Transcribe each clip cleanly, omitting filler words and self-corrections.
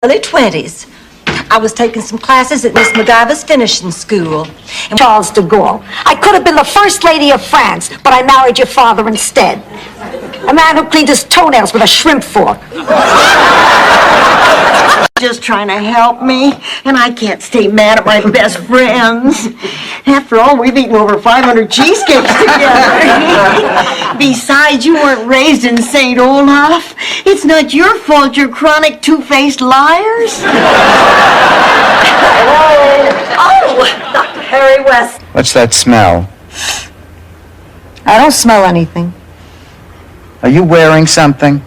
early 20s. I was taking some classes at Miss MacGyver's finishing school. And Charles de Gaulle. I could have been the first lady of France, but I married your father instead. A man who cleaned his toenails with a shrimp fork. Just trying to help me, and I can't stay mad at my best friends. After all, we've eaten over 500 cheesecakes together. Besides, you weren't raised in St. Olaf. It's not your fault you're chronic two-faced liars. Oh, Dr. Harry West. What's that smell? I don't smell anything. Are you wearing something?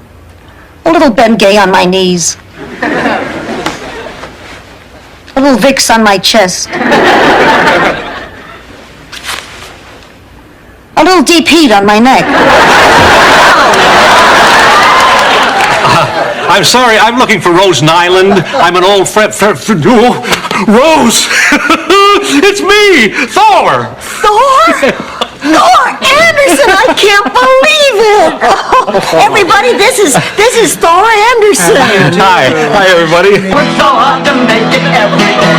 A little Bengay on my knees. A little Vicks on my chest. A little deep heat on my neck. I'm sorry, I'm looking for Rose Nyland. I'm an old Rose! It's me, Thor! Thor? Thor Anderson! I can't believe it! Oh, everybody, this is Thor Anderson. Hi, everybody. Work so hard to make it every day.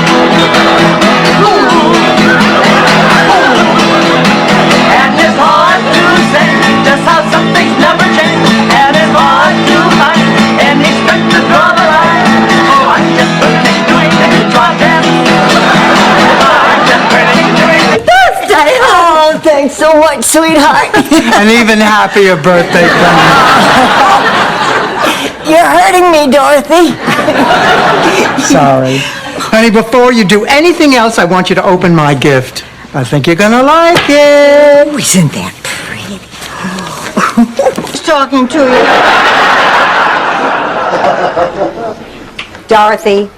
And it's hard to say just how some things never change. And it's hard to find any strength to draw the line. Oh, I'm just finished doing it, try them. I'm just finished doing it. Birthday! Oh, thanks so much, sweetheart. An even happier birthday coming. You're hurting me, Dorothy. Sorry. Honey, before you do anything else, I want you to open my gift. I think you're gonna like it. Oh, isn't that pretty? Who's talking to you? Dorothy,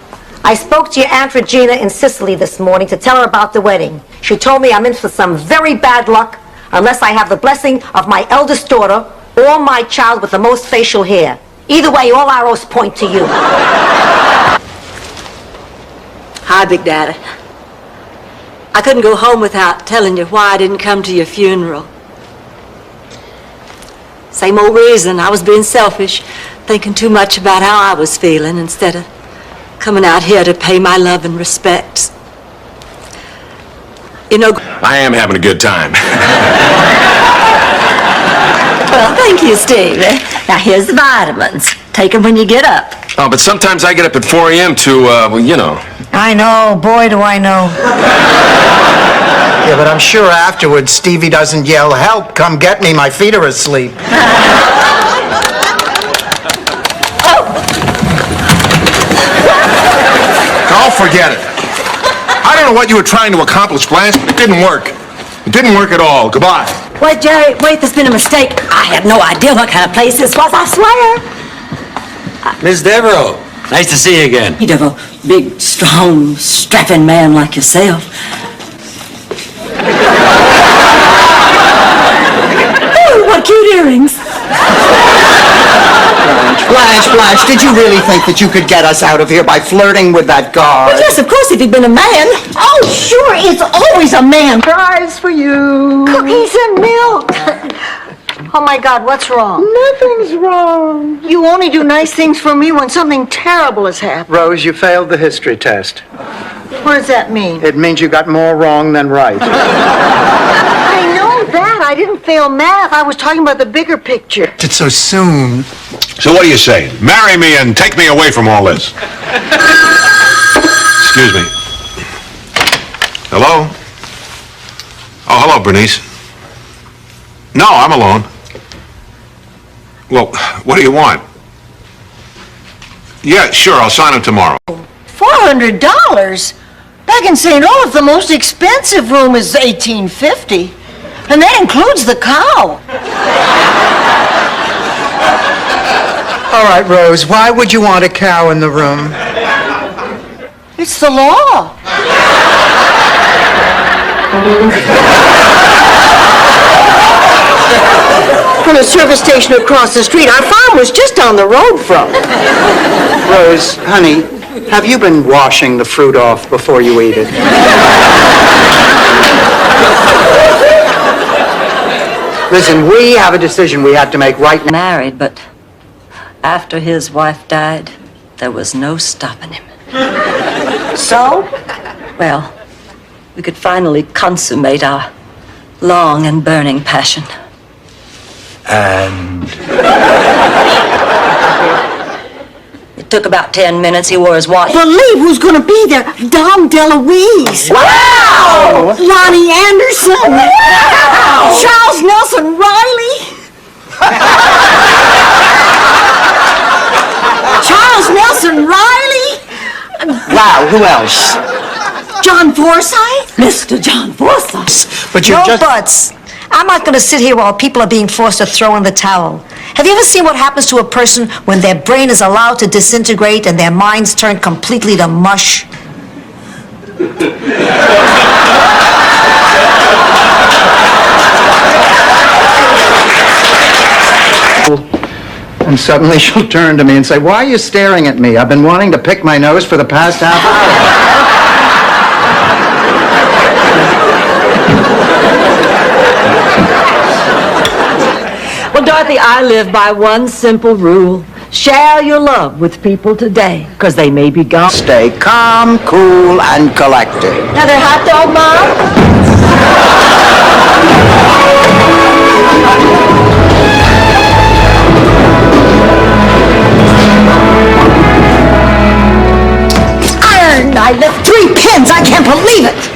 I spoke to your Aunt Regina in Sicily this morning to tell her about the wedding. She told me I'm in for some very bad luck unless I have the blessing of my eldest daughter or my child with the most facial hair. Either way, all arrows point to you. Hi, Big Daddy. I couldn't go home without telling you why I didn't come to your funeral. Same old reason. I was being selfish, thinking too much about how I was feeling instead of coming out here to pay my love and respects. You know... I am having a good time. Well, thank you, Steve. Now, here's the vitamins. Take them when you get up. Oh, but sometimes I get up at 4 a.m. to, well, you know. I know, boy, do I know. Yeah, but I'm sure afterwards Stevie doesn't yell, "Help, come get me, my feet are asleep." Oh, forget it. I don't know what you were trying to accomplish, Blanche, but it didn't work. It didn't work at all. Goodbye. Wait, Jerry, wait, there's been a mistake. I had no idea what kind of place this was, I swear. Miss Devereaux, nice to see you again. You'd have a big, strong, strapping man like yourself. Oh, what cute earrings. Blanche, did you really think that you could get us out of here by flirting with that guard? Well, yes, of course, if he'd been a man. Oh, sure, it's always a man. Prize for you. Cookies and milk. Oh, my God, what's wrong? Nothing's wrong. You only do nice things for me when something terrible has happened. Rose, you failed the history test. What does that mean? It means you got more wrong than right. I know that. I didn't fail math. I was talking about the bigger picture. It's so soon. So what do you say? Marry me and take me away from all this. Excuse me. Hello? Oh, hello, Bernice. No, I'm alone. Well, what do you want? Yeah, sure, I'll sign him tomorrow. $400? Back in St. Olaf, the most expensive room is $18.50. And that includes the cow. All right, Rose, why would you want a cow in the room? It's the law. From the service station across the street, our farm was just down the road from. Rose, honey, have you been washing the fruit off before you eat it? Listen, we have a decision we have to make right now. Married, but after his wife died, there was no stopping him. So? Well, we could finally consummate our long and burning passion. And It took about 10 minutes. He wore his watch. Believe who's gonna be there? Dom DeLuise. Wow! Lonnie Anderson. Wow! Charles Nelson Riley. Charles Nelson Riley. wow, who else? John Forsythe. Mr. John Forsythe. But you No just... buts. I'm not going to sit here while people are being forced to throw in the towel. Have you ever seen what happens to a person when their brain is allowed to disintegrate and their minds turn completely to mush? And suddenly she'll turn to me and say, "Why are you staring at me? I've been wanting to pick my nose for the past half hour." Well, Dorothy, I live by one simple rule. Share your love with people today, because they may be gone. Stay calm, cool, and collected. Another hot dog, Mom? Iron! I left 3 pins! I can't believe it!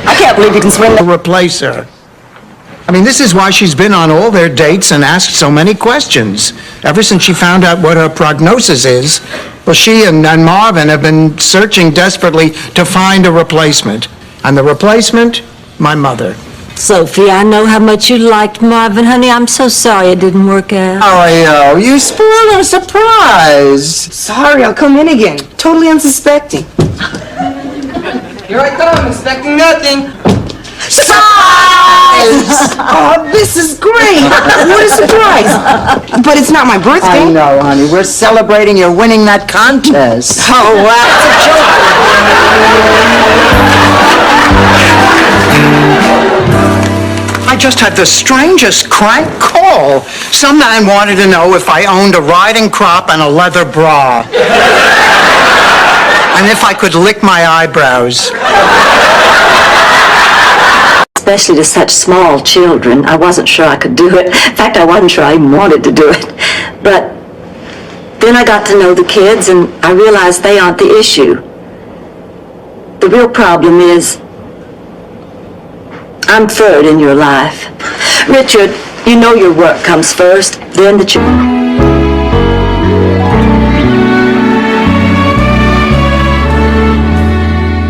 I can't believe you can swing the... Replace her. I mean, this is why she's been on all their dates and asked so many questions. Ever since she found out what her prognosis is, well, she and Marvin have been searching desperately to find a replacement. And the replacement? My mother. Sophie, I know how much you liked Marvin, honey. I'm so sorry it didn't work out. Oh, you spoiled her surprise. Sorry, I'll come in again. Totally unsuspecting. Here I come, expecting nothing. Surprise! Oh, this is great. What a surprise. But it's not my birthday. I know, honey. We're celebrating your winning that contest. Oh, wow. It's a joke. I just had the strangest crank call. Some man wanted to know if I owned a riding crop and a leather bra. And if I could lick my eyebrows. Especially to such small children. I wasn't sure I could do it. In fact, I wasn't sure I even wanted to do it. But then I got to know the kids, and I realized they aren't the issue. The real problem is I'm third in your life. Richard, you know your work comes first, then the children.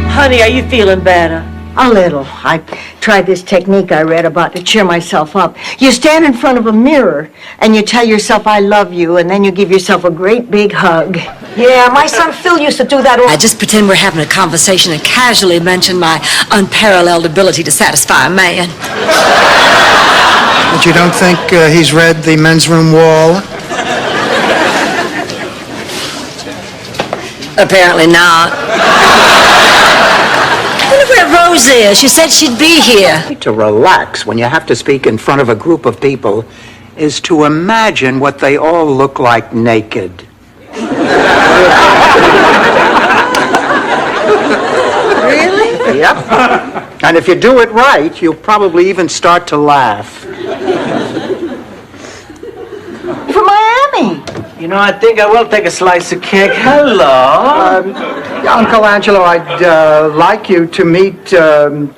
Honey, are you feeling better? A little. I tried this technique I read about to cheer myself up. You stand in front of a mirror and you tell yourself, I love you, and then you give yourself a great big hug. Yeah, my son Phil used to do that all... I just pretend we're having a conversation and casually mention my unparalleled ability to satisfy a man. But you don't think he's read the men's room wall? Apparently not. I wonder where Rose is. She said she'd be here. To relax when you have to speak in front of a group of people is to imagine what they all look like naked. Really? Yep. And if you do it right, you'll probably even start to laugh. From Miami. You know, I think I will take a slice of cake. Hello. Uncle Angelo, I'd like you to meet, I'm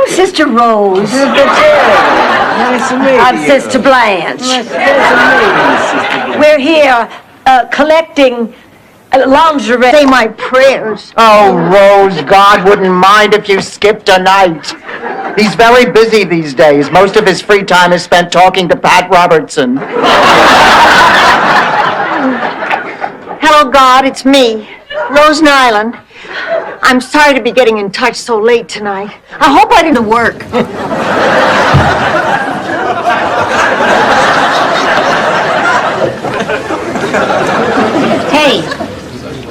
Sister Rose. Nice to meet you. I'm Sister Blanche. We're here collecting lingerie. Say my prayers. Oh, Rose, God wouldn't mind if you skipped a night. He's very busy these days. Most of his free time is spent talking to Pat Robertson. Hello, God, it's me, Rose Nyland. I'm sorry to be getting in touch so late tonight. I hope I didn't work.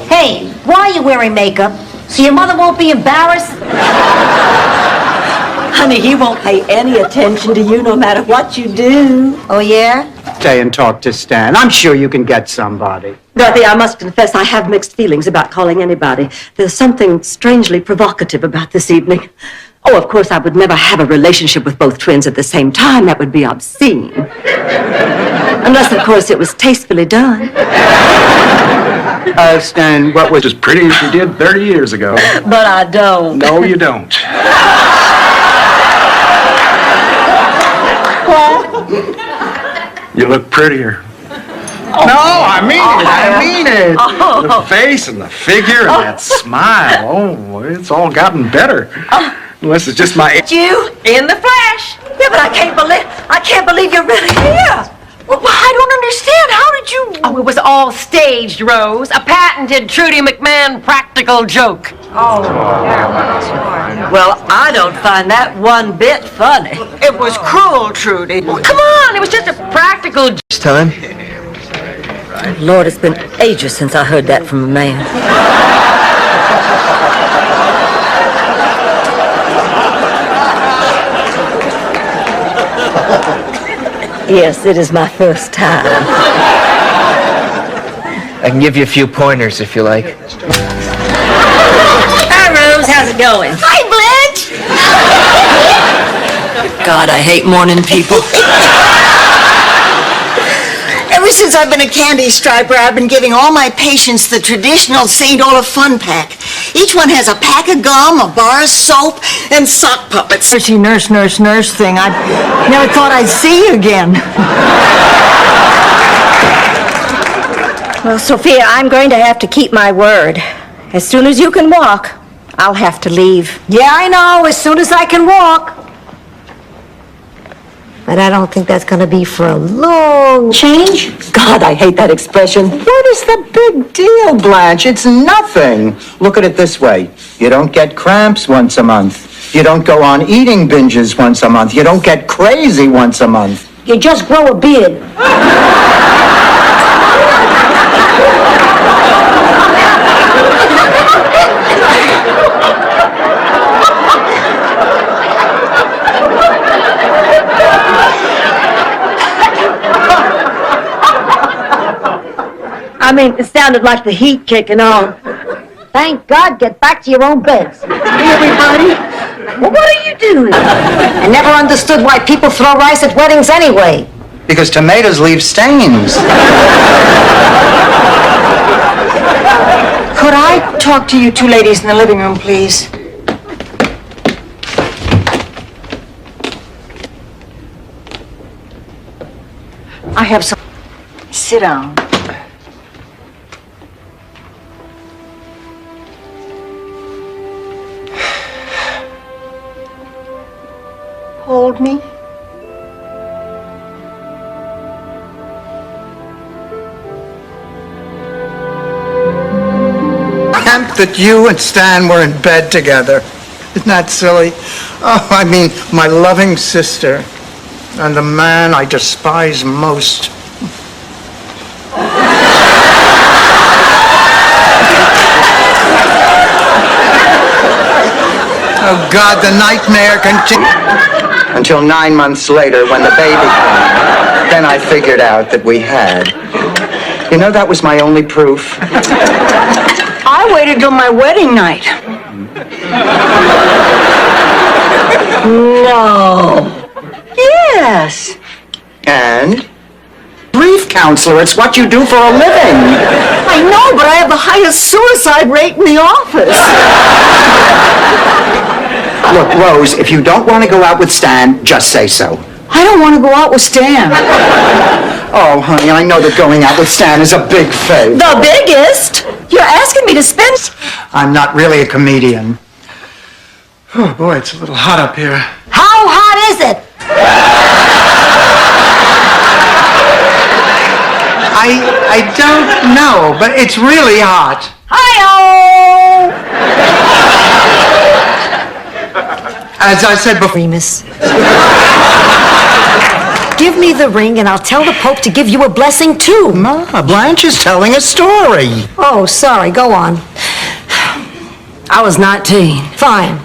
Hey, why are you wearing makeup? So your mother won't be embarrassed? Honey, he won't pay any attention to you no matter what you do. Oh, yeah? Stay and talk to Stan. I'm sure you can get somebody. Dorothy, I must confess I have mixed feelings about calling anybody. There's something strangely provocative about this evening. Oh, of course, I would never have a relationship with both twins at the same time. That would be obscene. Unless, of course, it was tastefully done. Stan, what was as pretty as you did 30 years ago? But I don't. No, you don't. You look prettier. No, I mean it. The face and the figure and that smile. Oh, it's all gotten better. Unless it's just my... You in the flesh. Yeah, but I can't believe you're really here. Well, I don't understand. How did you... Oh, it was all staged, Rose. A patented Trudy McMahon practical joke. Well, I don't find that one bit funny. It was cruel, Trudy. Well, come on, it was just a practical joke. This time? Lord, it's been ages since I heard that from a man. Yes, it is my first time. I can give you a few pointers if you like. Hi, Rose. How's it going? Hi, Blanche. God, I hate morning people. Ever since I've been a candy striper, I've been giving all my patients the traditional St. Olaf fun pack. Each one has a pack of gum, a bar of soap, and sock puppets. Nurse thing. I never thought I'd see you again. Well, Sophia, I'm going to have to keep my word. As soon as you can walk, I'll have to leave. Yeah, I know, as soon as I can walk. But I don't think that's going to be for a long change. God, I hate that expression. What is the big deal, Blanche? It's nothing. Look at it this way. You don't get cramps once a month. You don't go on eating binges once a month. You don't get crazy once a month. You just grow a beard. I mean, it sounded like the heat kicking on. Thank God, get back to your own beds. Hey, everybody. Well, what are you doing? I never understood why people throw rice at weddings anyway. Because tomatoes leave stains. Could I talk to you two ladies in the living room, please? I have some... Sit down. Hold me. That you and Stan were in bed together. Isn't that silly? Oh, I mean, my loving sister and the man I despise most. Oh, God, the nightmare continued. Until 9 months later, when the baby came, then I figured out that we had. You know, that was my only proof. I waited till my wedding night. No. Yes. And? Grief counselor, it's what you do for a living. I know, but I have the highest suicide rate in the office. Look, Rose, if you don't want to go out with Stan, just say so. I don't want to go out with Stan. Oh, honey, I know that going out with Stan is a big favor. The biggest? You're asking me to spend... I'm not really a comedian. Oh, boy, it's a little hot up here. How hot is it? I don't know, but it's really hot. Hi-oh! As I said before... Remus. Give me the ring and I'll tell the Pope to give you a blessing too. Ma, Blanche is telling a story. Oh, sorry, go on. I was 19. Fine.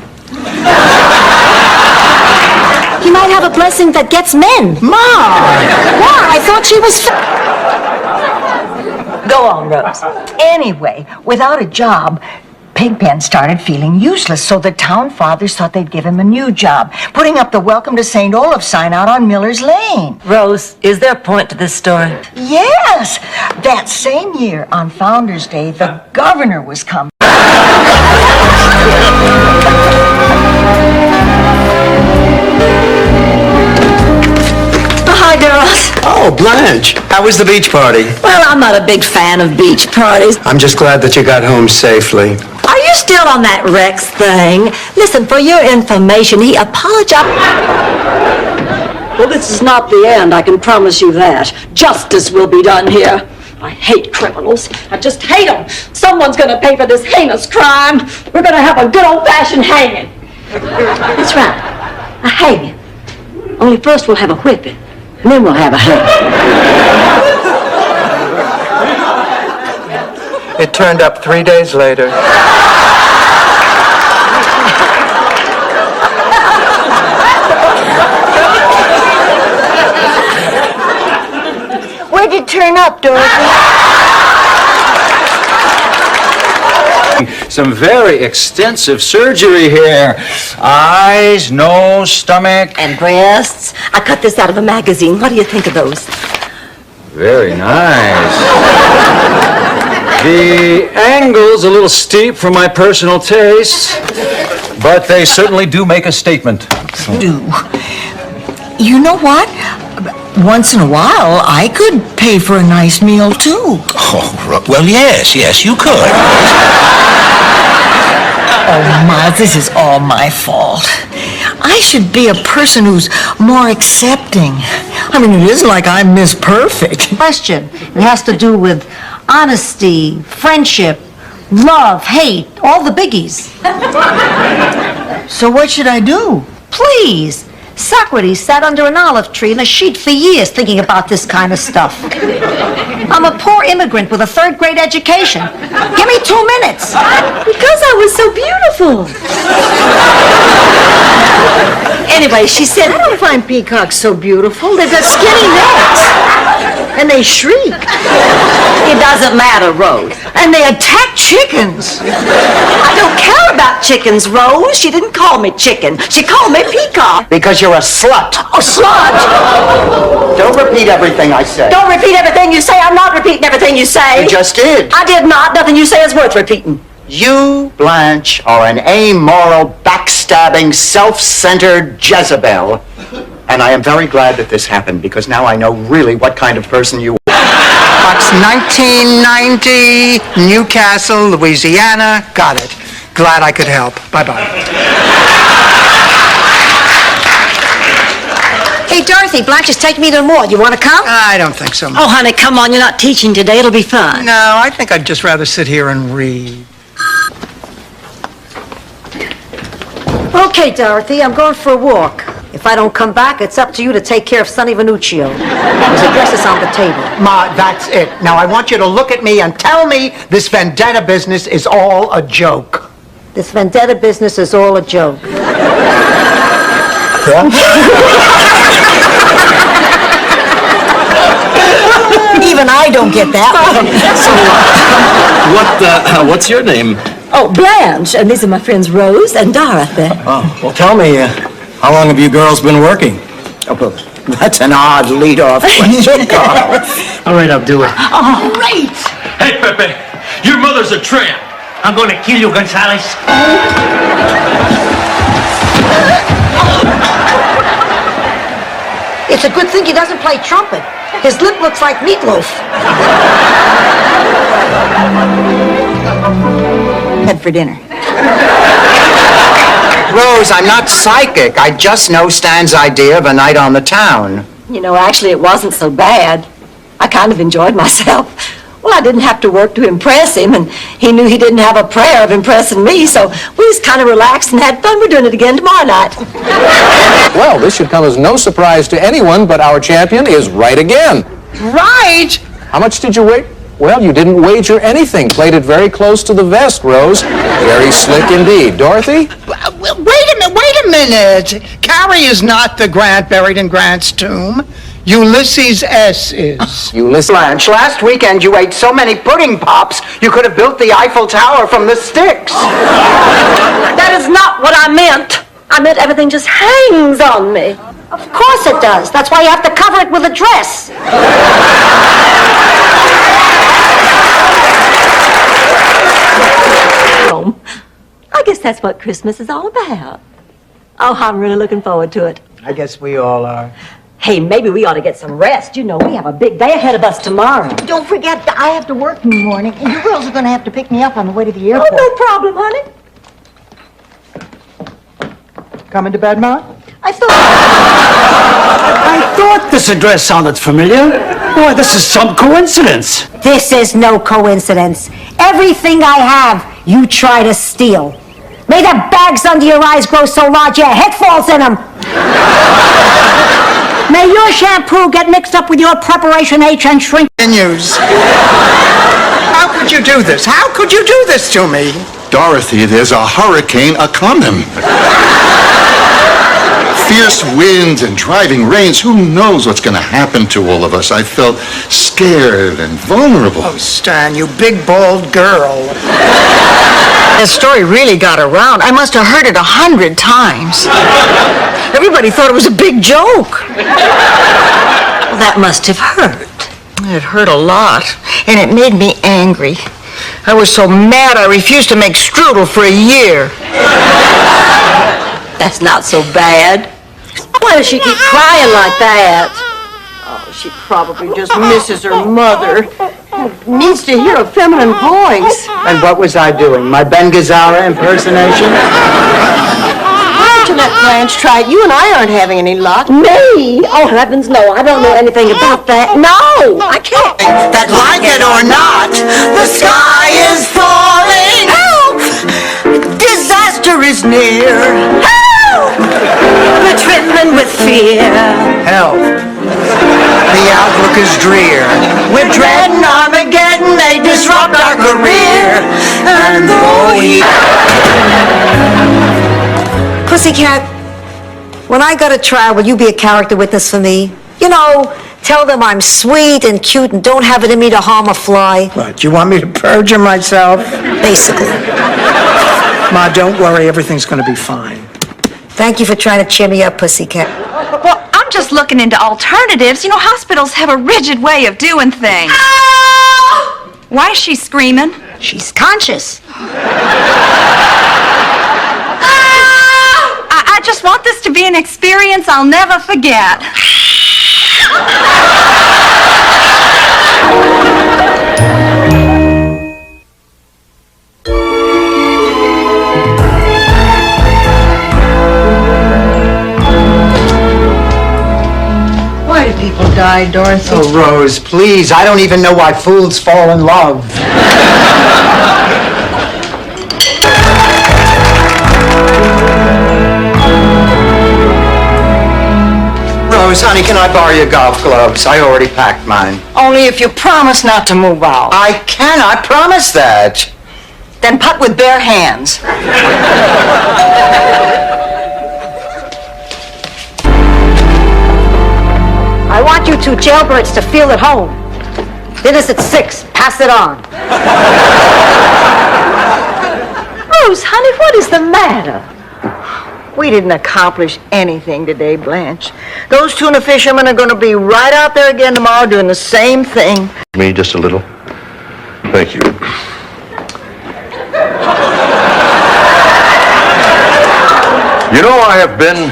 He might have a blessing that gets men. Ma! Why? I thought she was... Go on, Rose. Anyway, without a job, Pigpen started feeling useless, so the town fathers thought they'd give him a new job, putting up the Welcome to St. Olaf sign out on Miller's Lane. Rose, is there a point to this story? Yes! That same year, on Founder's Day, the governor was coming. Hi, girls. Oh, Blanche, how was the beach party? Well, I'm not a big fan of beach parties. I'm just glad that you got home safely. Are you still on that Rex thing? Listen, for your information, he apologized. Well, this is not the end, I can promise you that. Justice will be done here. I hate criminals. I just hate them. Someone's going to pay for this heinous crime. We're going to have a good old-fashioned hanging. That's right, a hanging. Only first we'll have a whipping, and then we'll have a hanging. It turned up 3 days later. Where'd you turn up, Dorothy? Some very extensive surgery here. Eyes, nose, stomach. And breasts. I cut this out of a magazine. What do you think of those? Very nice. The angle's a little steep for my personal taste, but they certainly do make a statement. You know what? Once in a while, I could pay for a nice meal, too. Oh, well, yes, you could. Oh, Ma, this is all my fault. I should be a person who's more accepting. I mean, it isn't like I'm Miss Perfect. Question. It has to do with honesty, friendship, love, hate, all the biggies. So what should I do? Please. Socrates sat under an olive tree in a sheet for years thinking about this kind of stuff. I'm a poor immigrant with a third-grade education. Give me 2 minutes. Because I was so beautiful. Anyway, she said, I don't find peacocks so beautiful. They've got skinny necks. And they shriek. it doesn't matter, Rose. And they attack chickens. I don't care about chickens, Rose. She didn't call me chicken. She called me peacock. Because you're a slut. Oh, slut! Don't repeat everything I say. Don't repeat everything you say. I'm not repeating everything you say. You just did. I did not. Nothing you say is worth repeating. You, Blanche, are an amoral, backstabbing, self-centered Jezebel. And I am very glad that this happened, because now I know really what kind of person you are. Box 1990, Newcastle, Louisiana. Got it. Glad I could help. Bye-bye. Hey, Dorothy, Blanche is taking me to the mall. You want to come? I don't think so. Oh, honey, come on. You're not teaching today. It'll be fun. No, I think I'd just rather sit here and read. Okay, Dorothy, I'm going for a walk. If I don't come back, it's up to you to take care of Sonny Venuccio. His address is on the table. Ma, that's it. Now I want you to look at me and tell me this vendetta business is all a joke. This vendetta business is all a joke. Even I don't get that one. What's your name? Oh, Blanche. And these are my friends Rose and Dorothy. Oh, well, tell me, how long have you girls been working? Oh, well, that's an odd lead-off question, Carl. All right, I'll do it. Oh, great. Hey, Pepe, your mother's a tramp. I'm gonna kill you, Gonzales. It's a good thing he doesn't play trumpet. His lip looks like meatloaf. Head for dinner. Rose, I'm not psychic. I just know Stan's idea of a night on the town. You know, actually, it wasn't so bad. I kind of enjoyed myself. Well, I didn't have to work to impress him, and he knew he didn't have a prayer of impressing me, so we just kind of relaxed and had fun. We're doing it again tomorrow night. Well, this should come as no surprise to anyone, but our champion is right again. Right! How much did you wait? Well, you didn't wager anything. Played it very close to the vest, Rose. Very slick indeed. Dorothy? Wait a minute. Carrie is not the Grant buried in Grant's tomb. Ulysses S. is. Ulysses. Blanche, last weekend you ate so many pudding pops, you could have built the Eiffel Tower from the sticks. That is not what I meant. I meant everything just hangs on me. Of course it does. That's why you have to cover it with a dress. I guess that's what Christmas is all about. Oh, I'm really looking forward to it. I guess we all are. Hey, maybe we ought to get some rest. You know, we have a big day ahead of us tomorrow. Don't forget, I have to work in the morning, and you girls are going to have to pick me up on the way to the Oh, airport. no problem, honey. Coming to bed, Ma? I thought this address sounded familiar. Boy, this is some coincidence. This is no coincidence. Everything I have, you try to steal. May the bags under your eyes grow so large your head falls in them. May your shampoo get mixed up with your Preparation H and shrink. Continues. How could you do this? How could you do this to me? Dorothy, there's a hurricane a-comin'. Fierce winds and driving rains. Who knows what's going to happen to all of us? I felt scared and vulnerable. Oh, Stan, you big, bald girl. The story really got around. I must have heard it 100 times. Everybody thought it was a big joke. Well, that must have hurt. It hurt a lot, and it made me angry. I was so mad I refused to make strudel for a year. That's not so bad. Why does she keep crying like that? Oh, she probably just misses her mother. Needs to hear a feminine voice. And what was I doing? My Ben Gazzara impersonation? Jeanette Blanche tried. You and I aren't having any luck. Me? Oh, heavens, no. I don't know anything about that. No, I can't. That like it or not, the sky is falling. Help! Disaster is near. Help! We're trembling with fear. Help. The outlook is drear. We're dreading Armageddon. They disrupt our career. And though we... Pussycat, when I go to trial, will you be a character witness for me? You know, tell them I'm sweet and cute and don't have it in me to harm a fly. What, you want me to perjure myself? Basically. Ma, don't worry, everything's gonna be fine. Thank you for trying to cheer me up, Pussycat. Well, I'm just looking into alternatives. You know, hospitals have a rigid way of doing things. Why is she screaming? She's conscious. I just want this to be an experience I'll never forget. Why do people die, Dorothy? Oh, Rose, please, I don't even know why fools fall in love. Rose, honey, can I borrow your golf gloves? I already packed mine. Only if you promise not to move out. I cannot promise that. Then putt with bare hands. I want you two jailbirds to feel at home. Dinner's at 6. Pass it on. Rose, honey, what is the matter? We didn't accomplish anything today, Blanche. Those tuna fishermen are going to be right out there again tomorrow doing the same thing. Me just a little. Thank you. You know, I have been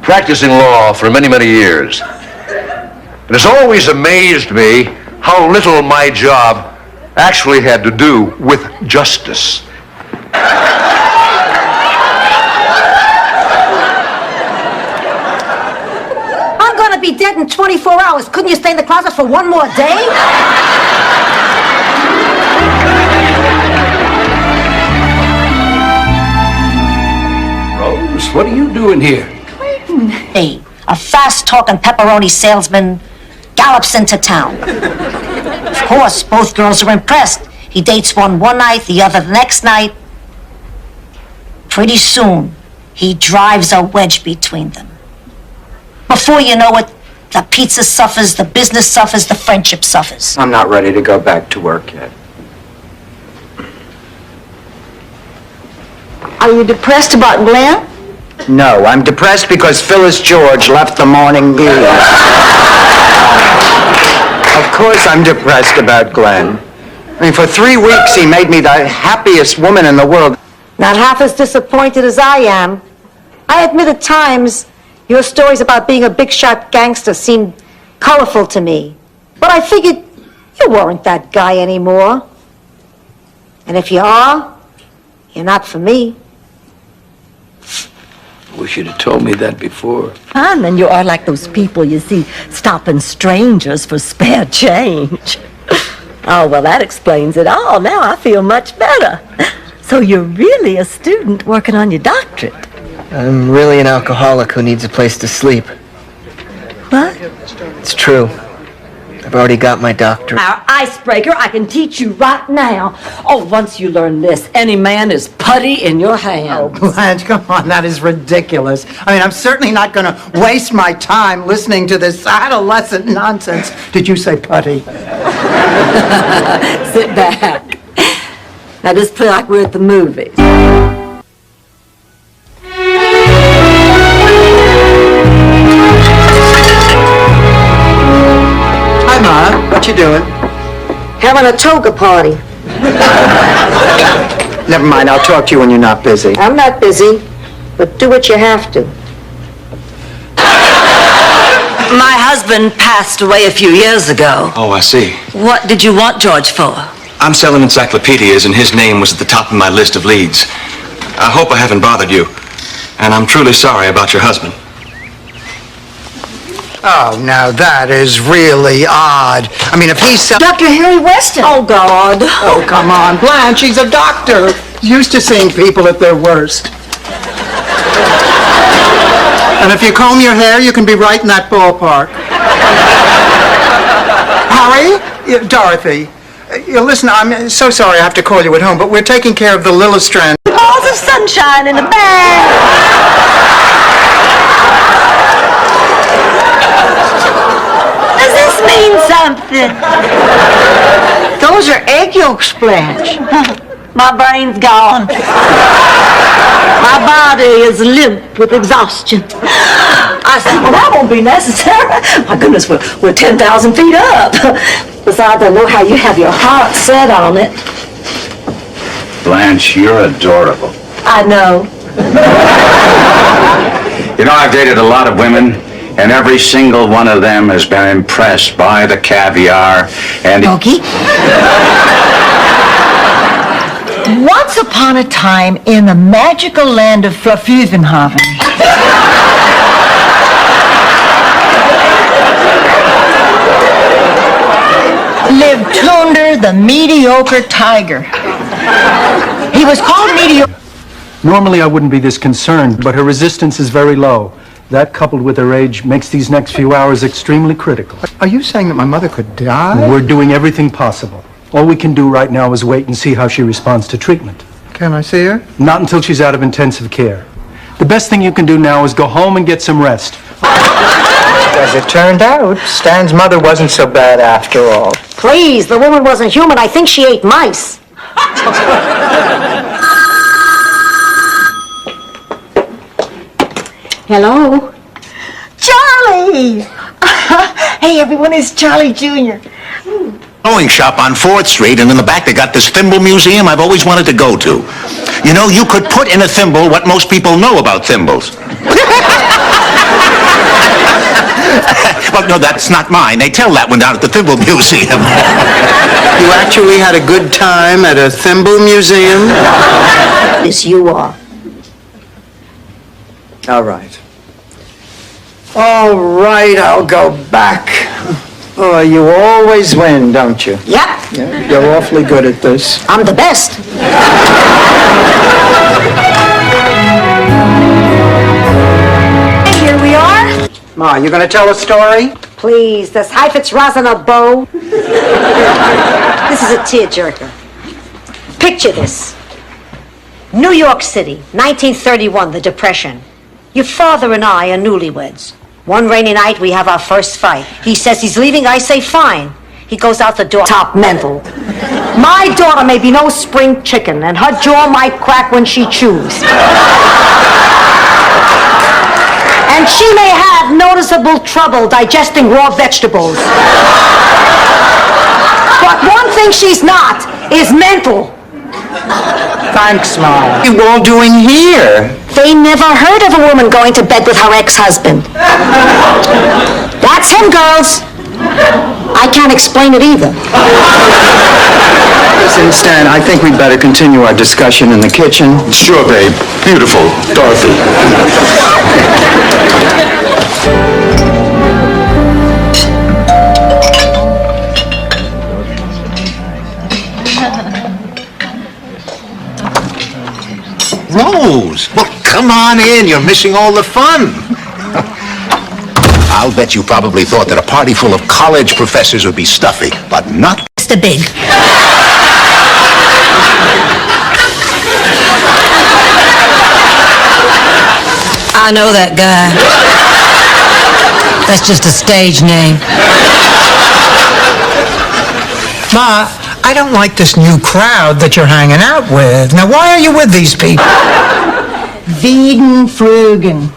practicing law for many, many years. It has always amazed me how little my job actually had to do with justice. I'm gonna be dead in 24 hours. Couldn't you stay in the closet for one more day? Rose, what are you doing here? Hey, a fast-talking pepperoni salesman gallops into town. Of course, both girls are impressed. He dates one night, the other the next night. Pretty soon, he drives a wedge between them. Before you know it, The pizza suffers, the business suffers, the friendship suffers. I'm not ready to go back to work yet. Are you depressed about Glenn? No, I'm depressed because Phyllis George left the Morning News. Of course I'm depressed about Glenn. I mean, for 3 weeks he made me the happiest woman in the world. Not half as disappointed as I am. I admit at times your stories about being a big shot gangster seemed colorful to me. But I figured you weren't that guy anymore. And if you are, you're not for me. Wish you'd have told me that before. And then you are like those people you see stopping strangers for spare change. Oh, well, that explains it all. Now I feel much better. So you're really a student working on your doctorate. I'm really an alcoholic who needs a place to sleep. What? It's true. I've already got my doctorate. Our icebreaker, I can teach you right now. Oh, once you learn this, any man is putty in your hands. Oh, Blanche, come on, that is ridiculous. I mean, I'm certainly not going to waste my time listening to this adolescent nonsense. Did you say putty? Sit back. Now just feel like we're at the movies. Hi, Ma. What you doing? Having a toga party. Never mind, I'll talk to you when you're not busy. I'm not busy, but do what you have to. My husband passed away a few years ago. Oh, I see. What did you want George for? I'm selling encyclopedias, and his name was at the top of my list of leads. I hope I haven't bothered you, and I'm truly sorry about your husband. Oh, now that is really odd. I mean, if he's... Dr. Harry Weston. Oh, God. Oh, come on, Blanche, he's a doctor. Used to seeing people at their worst. And if you comb your hair, you can be right in that ballpark. Harry? Dorothy? Listen, I'm so sorry I have to call you at home, but we're taking care of the Lillestrand. Balls of sunshine in a bag. Does this mean something? Those are egg yolks, Blanche. My brain's gone. My body is limp with exhaustion. I said, well, that won't be necessary. My goodness, we're 10,000 feet up. Besides, I know how you have your heart set on it. Blanche, you're adorable. I know. You know, I've dated a lot of women, and every single one of them has been impressed by the caviar and... Yogi? Once upon a time in the magical land of Fluffuvenhaven, lived Tunder the mediocre tiger. He was called mediocre. Normally I wouldn't be this concerned, but her resistance is very low. That, coupled with her age, makes these next few hours extremely critical. Are you saying that my mother could die? We're doing everything possible. All we can do right now is wait and see how she responds to treatment. Can I see her? Not until she's out of intensive care. The best thing you can do now is go home and get some rest. As it turned out, Stan's mother wasn't so bad after all. Please, the woman wasn't human. I think she ate mice. Hello? Charlie! Hey, everyone, it's Charlie Jr. Sewing shop on 4th Street, and in the back they got this thimble museum I've always wanted to go to. You know, you could put in a thimble what most people know about thimbles. Well, no, that's not mine. They tell that one down at the Thimble Museum. You actually had a good time at a thimble museum? Yes, you are. All right. All right, I'll go back. Oh, you always win, don't you? Yep. Yeah, you're awfully good at this. I'm the best. Here we are. Ma, you gonna tell a story? Please, das Heifetz Rasen a bow. This is a tearjerker. Picture this. New York City, 1931, the Depression. Your father and I are newlyweds. One rainy night, we have our first fight. He says he's leaving, I say fine. He goes out the door, top mental. My daughter may be no spring chicken, and her jaw might crack when she chews. And she may have noticeable trouble digesting raw vegetables. But one thing she's not is mental. Thanks, Ma. What are you all doing here? They never heard of a woman going to bed with her ex-husband. That's him, girls. I can't explain it either. Listen, Stan, I think we'd better continue our discussion in the kitchen. Sure, babe. Beautiful. Dorothy. Rose, well, come on in. You're missing all the fun. I'll bet you probably thought that a party full of college professors would be stuffy, but not Mr. Big. I know that guy. That's just a stage name. Ma, I don't like this new crowd that you're hanging out with. Now, why are you with these people? Wiedenfrugen.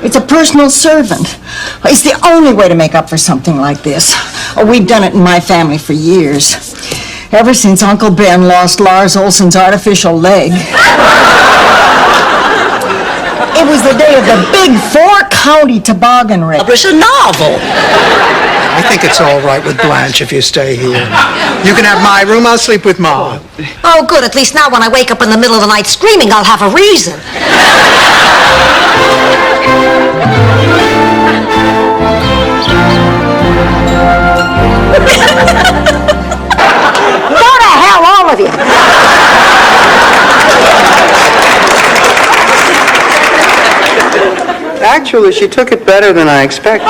It's a personal servant. It's the only way to make up for something like this. Oh, we've done it in my family for years. Ever since Uncle Ben lost Lars Olson's artificial leg. It was the day of the big 4-county toboggan race. Publish a novel. I think it's all right with Blanche if you stay here. You can have my room. I'll sleep with Ma. Oh, good. At least now when I wake up in the middle of the night screaming, I'll have a reason. Go to hell, all of you. Actually, she took it better than I expected.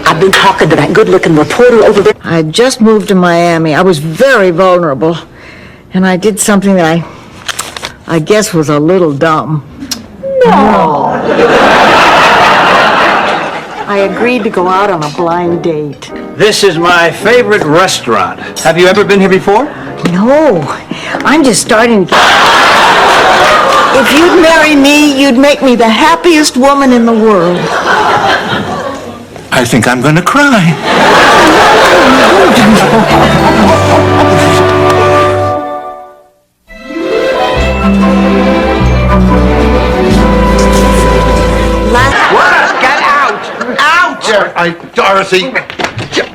I've been talking to that good-looking reporter over there. I just moved to Miami. I was very vulnerable. And I did something that I guess was a little dumb. No. I agreed to go out on a blind date. This is my favorite restaurant. Have you ever been here before? No, I'm just starting to... If you'd marry me, you'd make me the happiest woman in the world. I think I'm going to cry. Get out! Out! Dorothy.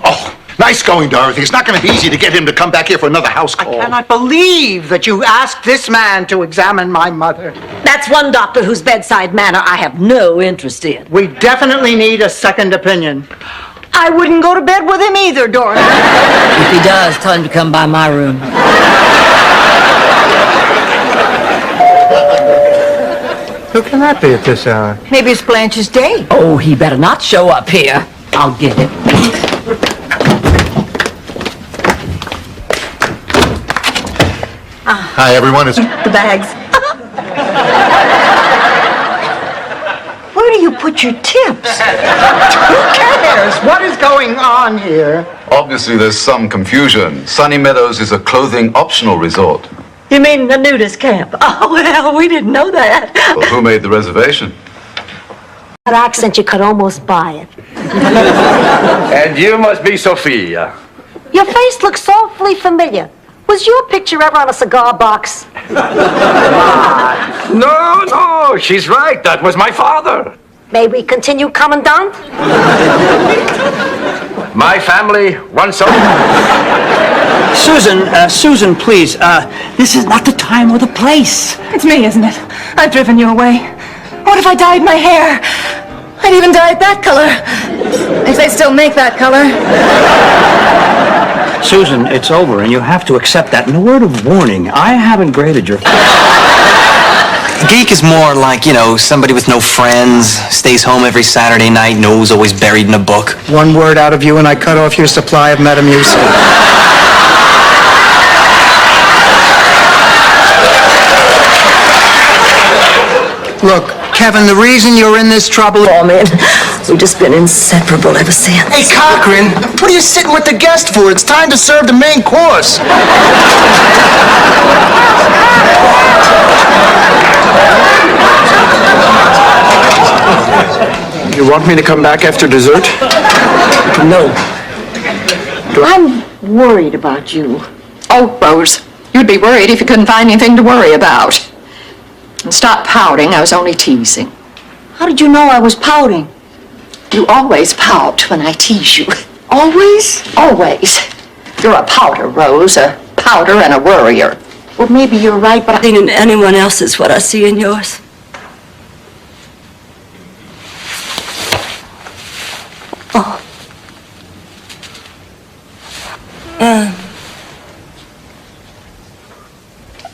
Oh, nice going, Dorothy. It's not going to be easy to get him to come back here for another house call. I cannot believe that you asked this man to examine my mother. That's one doctor whose bedside manner I have no interest in. We definitely need a second opinion. I wouldn't go to bed with him either, Dorothy. If he does, tell him to come by my room. Who can that be at this hour? Maybe it's Blanche's date. Oh, he better not show up here. I'll get him. Hi, everyone. It's... The bags. Where do you put your tips? Who cares? What is going on here? Obviously, there's some confusion. Sunny Meadows is a clothing optional resort. You mean the nudist camp? Oh, well, we didn't know that. Well, who made the reservation? That accent, you could almost buy it. And you must be Sophia. Your face looks awfully familiar. Was your picture ever on a cigar box? No, she's right. That was my father. May we continue, Commandant? My family once owned. Susan, please. This is not the time or the place. It's me, isn't it? I've driven you away. What if I dyed my hair? I'd even dye it that color. If they still make that color. Susan, it's over, and you have to accept that. And a word of warning, I haven't graded your... Geek is more like, somebody with no friends, stays home every Saturday night, nose always buried in a book. One word out of you and I cut off your supply of Metamucil. Look, Kevin, the reason you're in this trouble... Oh, man, we've just been inseparable ever since. Hey, Cochran, what are you sitting with the guest for? It's time to serve the main course. You want me to come back after dessert? No. I'm worried about you. Oh, Rose, you'd be worried if you couldn't find anything to worry about. Stop pouting, I was only teasing. How did you know I was pouting? You always pout when I tease you. Always? Always. You're a pouter, Rose, a pouter and a worrier. Well, maybe you're right, but I think in anyone else is what I see in yours. Oh.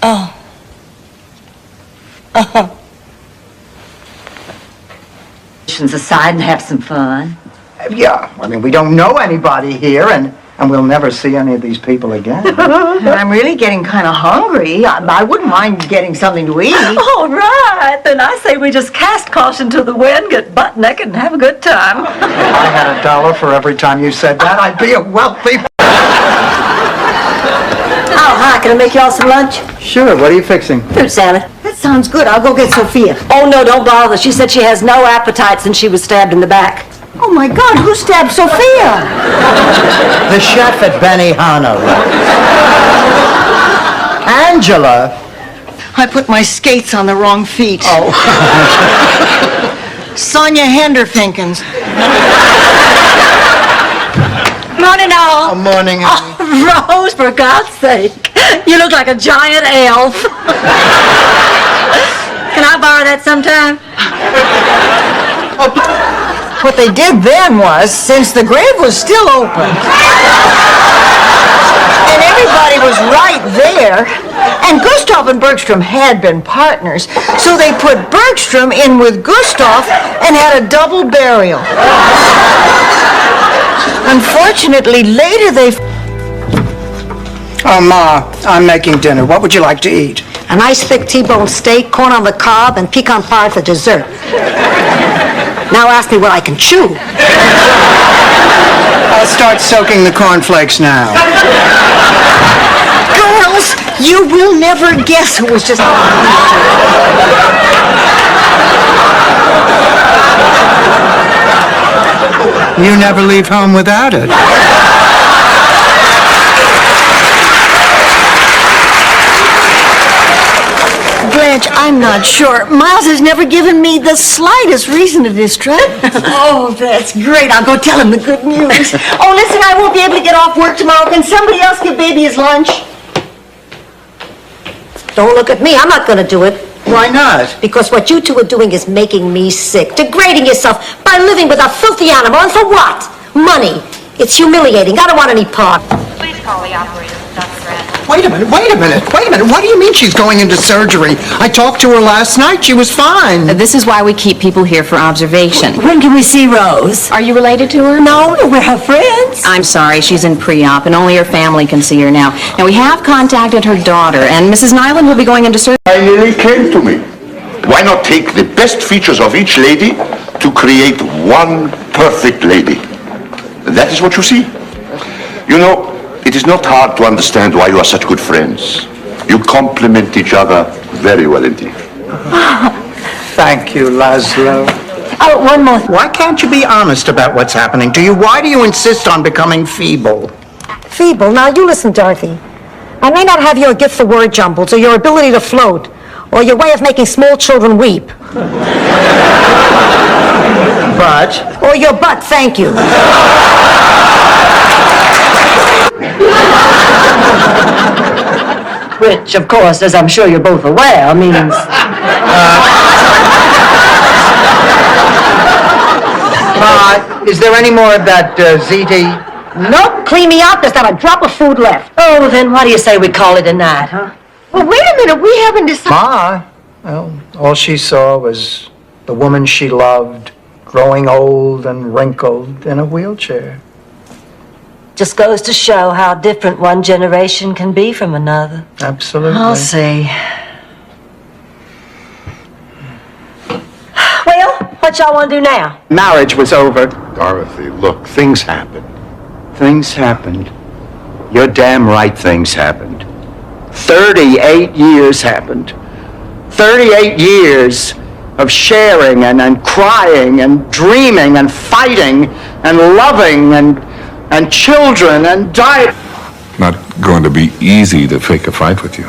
Oh. Uh-huh. Aside and have some fun. Yeah, I mean, we don't know anybody here, and we'll never see any of these people again. I'm really getting kind of hungry. I wouldn't mind getting something to eat. All right, then I say we just cast caution to the wind, get butt naked, and have a good time. If I had $1 for every time you said that, I'd be a wealthy... Oh, hi, can I make y'all some lunch? Sure, what are you fixing? Fruit salad. That sounds good. I'll go get Sophia. Oh, no, don't bother. She said she has no appetite since she was stabbed in the back. Oh, my God, who stabbed Sophia? The chef at Benihana. Angela. I put my skates on the wrong feet. Oh. Sonia Henderfinkins. Morning, all. Good morning, honey. Oh, Rose, for God's sake. You look like a giant elf. Can I borrow that sometime? What they did then was, since the grave was still open, and everybody was right there, and Gustav and Bergstrom had been partners, so they put Bergstrom in with Gustav and had a double burial. Unfortunately, later they... Oh, Ma, I'm making dinner. What would you like to eat? A nice thick T-bone steak, corn on the cob, and pecan pie for dessert. Now ask me what I can chew. I'll start soaking the cornflakes now. Girls, you will never guess who was just... You never leave home without it. Blanche, I'm not sure. Miles has never given me the slightest reason to distrust. Oh, that's great. I'll go tell him the good news. Oh, listen, I won't be able to get off work tomorrow. Can somebody else give baby his lunch? Don't look at me. I'm not going to do it. Why not? Because what you two are doing is making me sick. Degrading yourself by living with a filthy animal. And for what? Money. It's humiliating. I don't want any part. Please call the operator, Dr. Randall. Wait a minute. What do you mean she's going into surgery? I talked to her last night. She was fine. This is why we keep people here for observation. When can we see Rose? Are you related to her? No, we're her friends. I'm sorry, she's in pre-op, and only her family can see her now. Now, we have contacted her daughter, and Mrs. Nyland will be going into surgery. Finally came to me. Why not take the best features of each lady to create one perfect lady? That is what you see. You know, it is not hard to understand why you are such good friends. You complement each other very well indeed. Thank you, Laszlo. Oh, one more. Why can't you be honest about what's happening to you? Why do you insist on becoming feeble? Feeble? Now, you listen, Dorothy. I may not have your gift for word jumbles, or your ability to float, or your way of making small children weep. But? Or your butt, thank you. Which, of course, as I'm sure you're both aware, means... Is there any more of that ziti? Nope, clean me out. There's not a drop of food left. Oh, then what do you say we call it a night, huh? Well, wait a minute. We haven't decided... Ma, well, all she saw was the woman she loved growing old and wrinkled in a wheelchair. Just goes to show how different one generation can be from another. Absolutely. I'll see. what y'all want to do now? Marriage was over. Dorothy, look, things happen. Things happened. You're damn right things happened. 38 years happened. 38 years of sharing and crying and dreaming and fighting and loving and children and diet. Not going to be easy to fake a fight with you.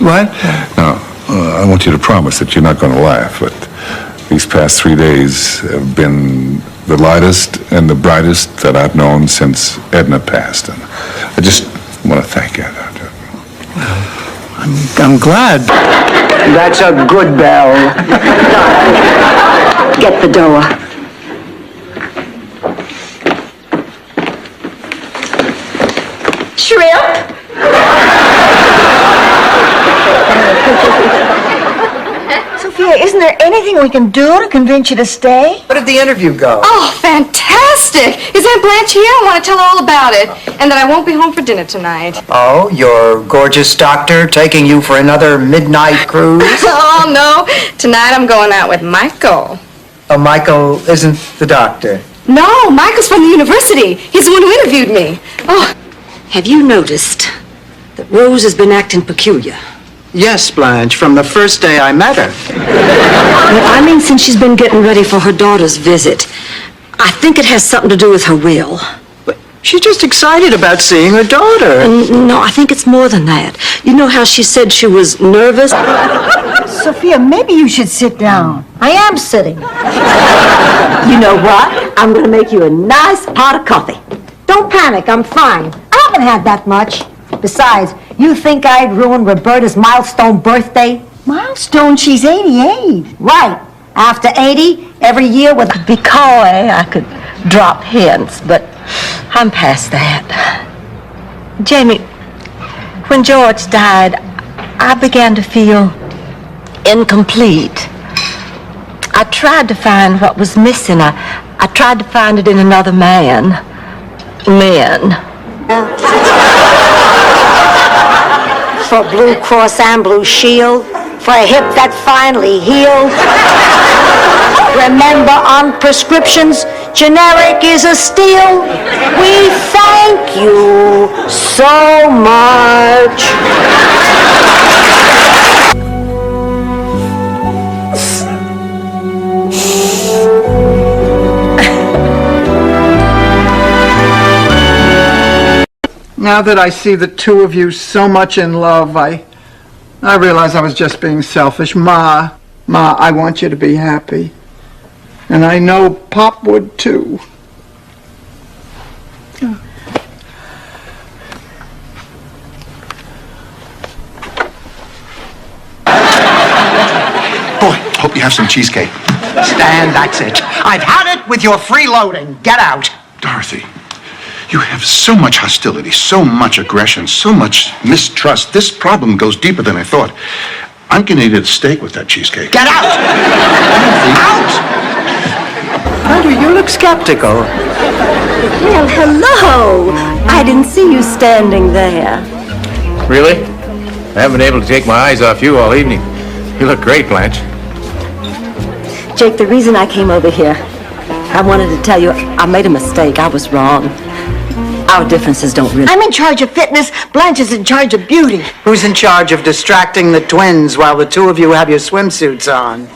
What? No, I want you to promise that you're not going to laugh, but these past 3 days have been the lightest and the brightest that I've known since Edna passed, and I just want to thank you. I'm glad. That's a good bell. Get the door. Shrimp? Sophia, isn't there anything we can do to convince you to stay? What did the interview go? Oh, fantastic! Is Aunt Blanche here? I want to tell her all about it. And that I won't be home for dinner tonight. Oh, your gorgeous doctor taking you for another midnight cruise? Oh, no. Tonight I'm going out with Michael. Oh, Michael isn't the doctor. No, Michael's from the university. He's the one who interviewed me. Oh. Have you noticed that Rose has been acting peculiar? Yes, Blanche, from the first day I met her. Well, I mean since she's been getting ready for her daughter's visit. I think it has something to do with her will. But she's just excited about seeing her daughter. No, I think it's more than that. You know how she said she was nervous? Sophia, maybe you should sit down. I am sitting. You know what? I'm going to make you a nice pot of coffee. Don't panic, I'm fine. I haven't had that much. Besides, you think I'd ruin Roberta's milestone birthday? Milestone? She's 88. Right. After 80, every year with Be coy, I could drop hints, but I'm past that. Jamie, when George died, I began to feel incomplete. I tried to find what was missing. I tried to find it in another man. Men. for Blue Cross and Blue Shield, for a hip that finally healed. Remember, on prescriptions, generic is a steal. We thank you so much. Now that I see the two of you so much in love, I realize I was just being selfish. Ma, I want you to be happy. And I know Pop would too. Boy, hope you have some cheesecake. Stan, that's it. I've had it with your freeloading. Get out. Dorothy, you have so much hostility, so much aggression, so much mistrust. This problem goes deeper than I thought. I'm going to eat a steak with that cheesecake. Get out! Out! Hunter, you look skeptical. Well, hello. I didn't see you standing there. Really? I haven't been able to take my eyes off you all evening. You look great, Blanche. Jake, the reason I came over here, I wanted to tell you I made a mistake. I was wrong. Our differences don't really... I'm in charge of fitness. Blanche is in charge of beauty. Who's in charge of distracting the twins while the two of you have your swimsuits on?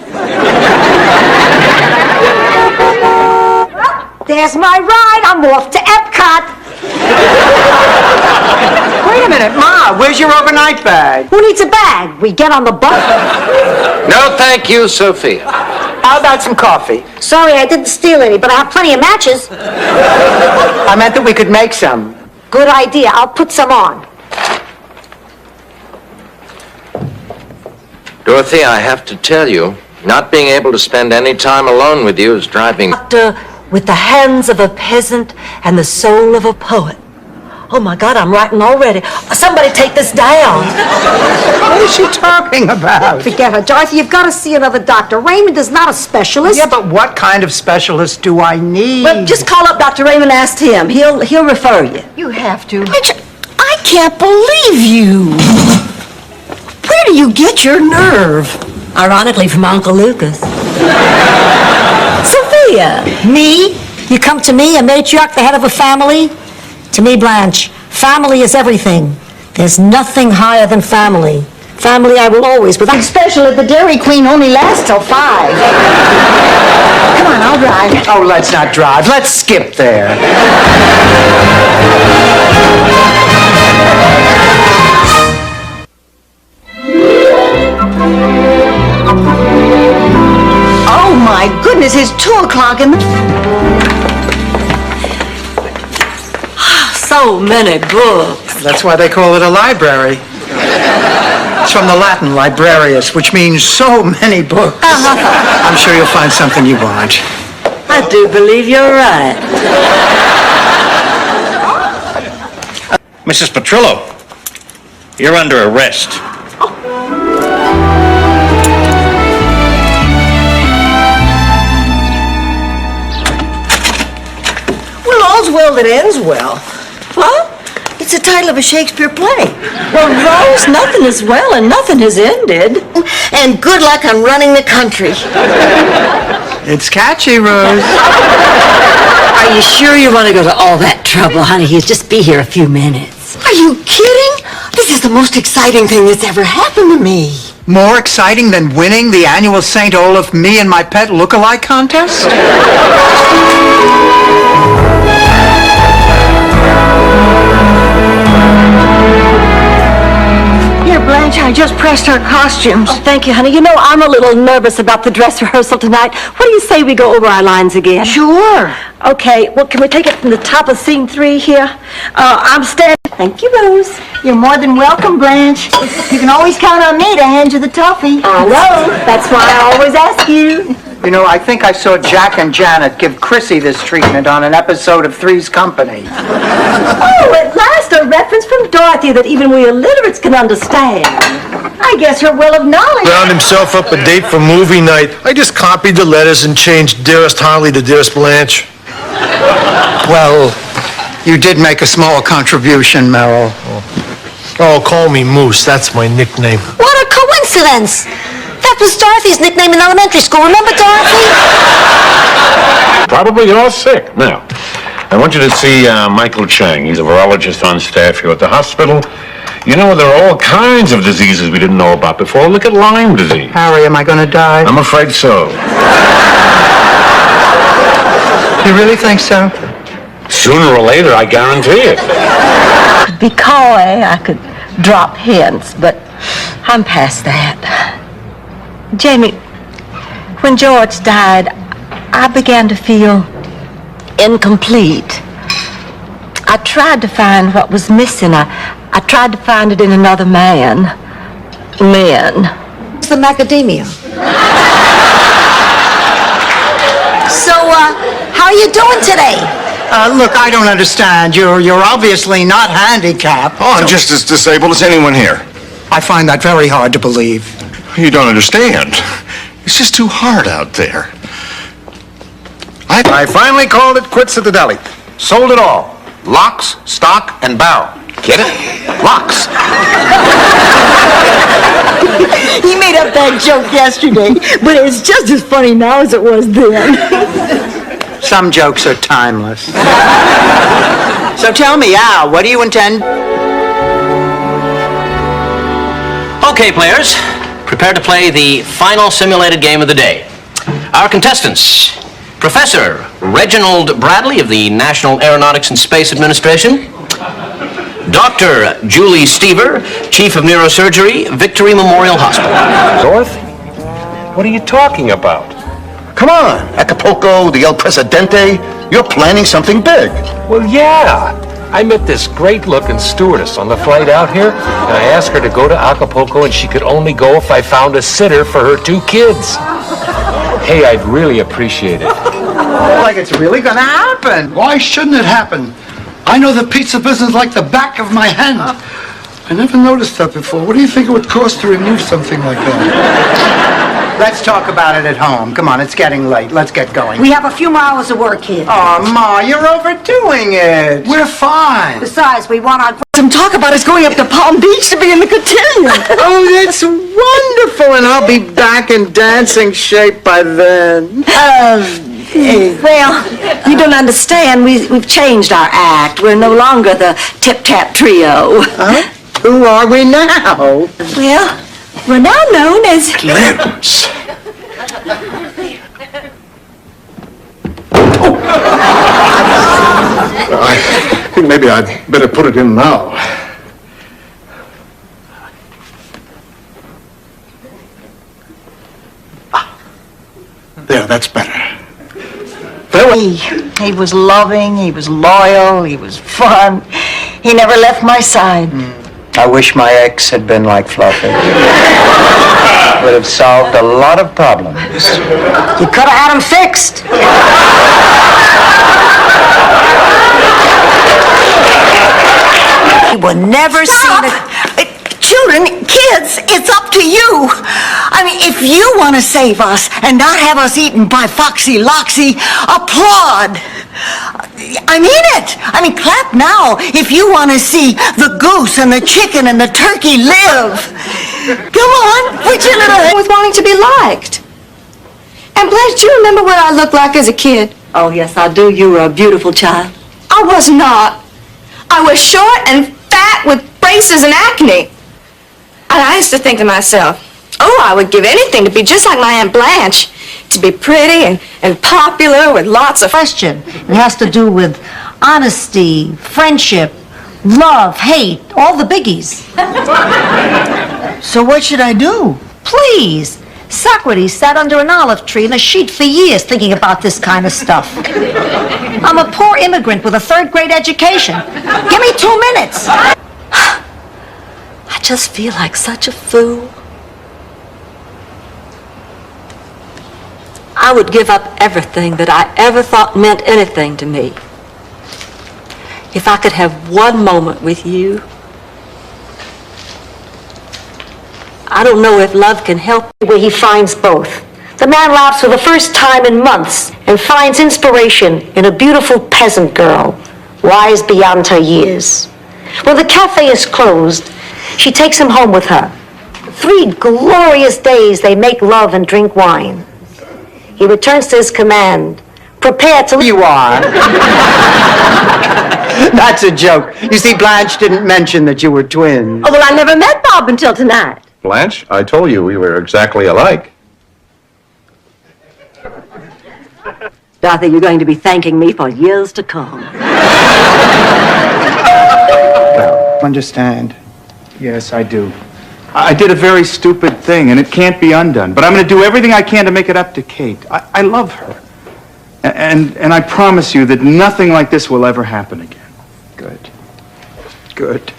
There's my ride. I'm off to Epcot. Wait a minute, Ma, where's your overnight bag? Who needs a bag? We get on the bus. No, thank you, Sophia. How about some coffee? Sorry, I didn't steal any, but I have plenty of matches. I meant that we could make some. Good idea. I'll put some on. Dorothy, I have to tell you, not being able to spend any time alone with you is driving... Doctor, with the hands of a peasant and the soul of a poet. Oh my God, I'm writing already. Somebody take this down. What is she talking about? Forget her, Dorothy. You've got to see another doctor. Raymond is not a specialist. Yeah, but what kind of specialist do I need? Well, just call up Dr. Raymond and ask him. He'll refer you. You have to. I can't believe you. Where do you get your nerve? Ironically, from Uncle Lucas. here? Me? You come to me, a matriarch, the head of a family? To me, Blanche, family is everything. There's nothing higher than family. Family I will always, without... Special at the Dairy Queen only lasts till 5. Come on, I'll drive. Oh, let's not drive. Let's skip there. Oh, my goodness, it's 2 o'clock in the... So many books. That's why they call it a library. It's from the Latin librarius, which means so many books. I'm sure you'll find something you want. I do believe you're right. Mrs. Petrillo, you're under arrest. Well, all's well that ends well. What? It's the title of a Shakespeare play. Well, Rose, nothing is well and nothing has ended. And good luck on running the country. It's catchy, Rose. Are you sure you want to go to all that trouble, honey? He'll just be here a few minutes. Are you kidding? This is the most exciting thing that's ever happened to me. More exciting than winning the annual St. Olaf Me and My Pet Look-alike contest? Here, Blanche, I just pressed our costumes. Oh, thank you, honey. You know, I'm a little nervous about the dress rehearsal tonight. What do you say we go over our lines again? Sure. Okay, well, can we take it from the top of scene 3 here? I'm standing. Thank you, Rose. You're more than welcome, Blanche. You can always count on me to hand you the toffee. I know. That's why I always ask you. You know, I think I saw Jack and Janet give Chrissy this treatment on an episode of Three's Company. Oh, at last a reference from Dorothy that even we illiterates can understand. I guess her well of knowledge. Found himself up a date for movie night. I just copied the letters and changed Dearest Holly to Dearest Blanche. Well, you did make a small contribution, Merrill. Oh, call me Moose. That's my nickname. What a coincidence! That was Dorothy's nickname in elementary school. Remember Dorothy? Probably you're all sick. Now, I want you to see Michael Chang. He's a virologist on staff here at the hospital. You know, there are all kinds of diseases we didn't know about before. Look at Lyme disease. Harry, am I going to die? I'm afraid so. You really think so? Sooner or later, I guarantee it. I could be coy, I could drop hints, but I'm past that. Jamie, when George died, I began to feel incomplete. I tried to find what was missing. I tried to find it in another man. Men. It's the macadamia. So, how are you doing today? Look, I don't understand. You're obviously not handicapped. Oh, I'm just as disabled as anyone here. I find that very hard to believe. You don't understand. It's just too hard out there. I finally called it quits at the deli. Sold it all. Locks, stock, and barrel. Get it? Locks. He made up that joke yesterday, but it's just as funny now as it was then. Some jokes are timeless. So tell me, Al, what do you intend? Okay, players, prepare to play the final simulated game of the day. Our contestants, Professor Reginald Bradley of the National Aeronautics and Space Administration, Dr. Julie Stever, Chief of Neurosurgery, Victory Memorial Hospital. Dorothy, what are you talking about? Come on, Acapulco, the El Presidente. You're planning something big. Well, yeah. I met this great-looking stewardess on the flight out here, and I asked her to go to Acapulco, and she could only go if I found a sitter for her 2 kids. Hey, I'd really appreciate it. Like it's really gonna happen. Why shouldn't it happen? I know the pizza business like the back of my hand. I never noticed that before. What do you think it would cost to remove something like that? Let's talk about it at home. Come on, it's getting late. Let's get going. We have a few more hours of work here. Oh, Ma, you're overdoing it. We're fine. Besides, we want our... Some talk about us going up to Palm Beach to be in the cotillion. Oh, that's wonderful, and I'll be back in dancing shape by then. Well, you don't understand. We've changed our act. We're no longer the Tip-Tap Trio. Huh? Who are we now? Well, we're now known as... Clarence. I think maybe I'd better put it in now. There, that's better. He was loving, he was loyal, he was fun. He never left my side. I wish my ex had been like Fluffy. Would have solved a lot of problems. You could have had him fixed. He would never see the... Children, kids, it's up to you. I mean, if you want to save us and not have us eaten by Foxy Loxy, applaud. I mean it. I mean, clap now if you want to see the goose and the chicken and the turkey live. Come on, put your little... With wanting to be liked. And Blanche, do you remember what I looked like as a kid? Oh, yes, I do. You were a beautiful child. I was not. I was short and fat with braces and acne. And I used to think to myself, oh, I would give anything to be just like my Aunt Blanche, to be pretty and popular with lots of... Question. It has to do with honesty, friendship, love, hate, all the biggies. So what should I do? Please. Socrates sat under an olive tree in a sheet for years thinking about this kind of stuff. I'm a poor immigrant with a third-grade education. Give me 2 minutes. I just feel like such a fool. I would give up everything that I ever thought meant anything to me if I could have one moment with you. I don't know if love can help. Where he finds both. The man laughs for the first time in months and finds inspiration in a beautiful peasant girl, wise beyond her years. When the cafe is closed, she takes him home with her. 3 glorious days they make love and drink wine. He returns to his command, prepared to... You are. That's a joke. You see, Blanche didn't mention that you were twins. Oh, well, I never met Bob until tonight. Blanche, I told you we were exactly alike. Dorothy, you're going to be thanking me for years to come. Understand. Yes, I do. I did a very stupid thing, and it can't be undone. But I'm going to do everything I can to make it up to Kate. I love her. And I promise you that nothing like this will ever happen again. Good. Good.